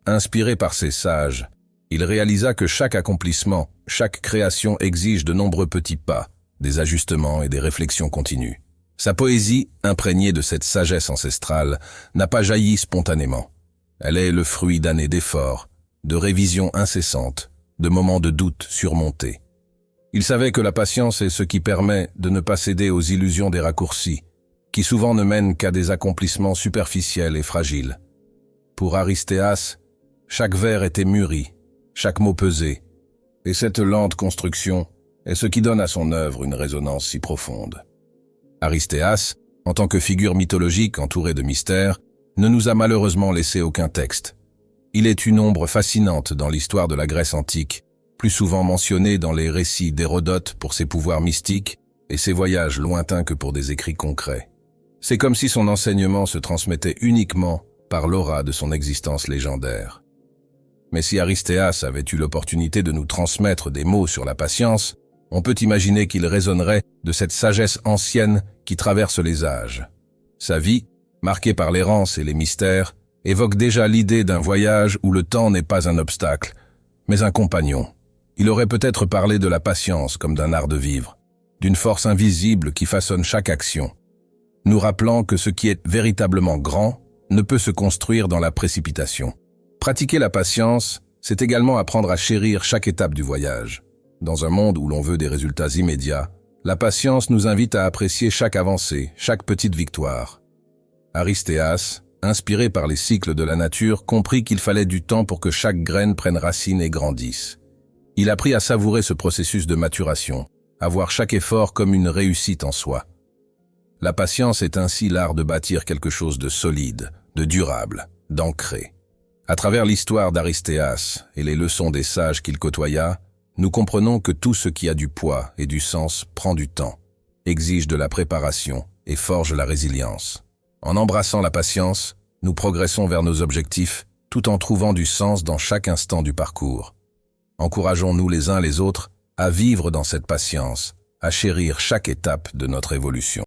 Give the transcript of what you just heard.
Inspiré par ces sages, il réalisa que chaque accomplissement, chaque création exige de nombreux petits pas, des ajustements et des réflexions continues. Sa poésie, imprégnée de cette sagesse ancestrale, n'a pas jailli spontanément. Elle est le fruit d'années d'efforts, de révisions incessantes, de moments de doute surmontés. Il savait que la patience est ce qui permet de ne pas céder aux illusions des raccourcis, qui souvent ne mènent qu'à des accomplissements superficiels et fragiles. Pour Aristéas, chaque vers était mûri, chaque mot pesé, et cette lente construction est ce qui donne à son œuvre une résonance si profonde. Aristéas, en tant que figure mythologique entourée de mystères, ne nous a malheureusement laissé aucun texte. Il est une ombre fascinante dans l'histoire de la Grèce antique, plus souvent mentionné dans les récits d'Hérodote pour ses pouvoirs mystiques et ses voyages lointains que pour des écrits concrets. C'est comme si son enseignement se transmettait uniquement par l'aura de son existence légendaire. Mais si Aristéas avait eu l'opportunité de nous transmettre des mots sur la patience, on peut imaginer qu'il résonnerait de cette sagesse ancienne qui traverse les âges. Sa vie, marquée par l'errance et les mystères, évoque déjà l'idée d'un voyage où le temps n'est pas un obstacle, mais un compagnon. Il aurait peut-être parlé de la patience comme d'un art de vivre, d'une force invisible qui façonne chaque action, nous rappelant que ce qui est véritablement grand ne peut se construire dans la précipitation. Pratiquer la patience, c'est également apprendre à chérir chaque étape du voyage. Dans un monde où l'on veut des résultats immédiats, la patience nous invite à apprécier chaque avancée, chaque petite victoire. Aristéas, inspiré par les cycles de la nature, comprit qu'il fallait du temps pour que chaque graine prenne racine et grandisse. Il apprit à savourer ce processus de maturation, à voir chaque effort comme une réussite en soi. La patience est ainsi l'art de bâtir quelque chose de solide, de durable, d'ancré. À travers l'histoire d'Aristéas et les leçons des sages qu'il côtoya, nous comprenons que tout ce qui a du poids et du sens prend du temps, exige de la préparation et forge la résilience. En embrassant la patience, nous progressons vers nos objectifs tout en trouvant du sens dans chaque instant du parcours. Encourageons-nous les uns les autres à vivre dans cette patience, à chérir chaque étape de notre évolution.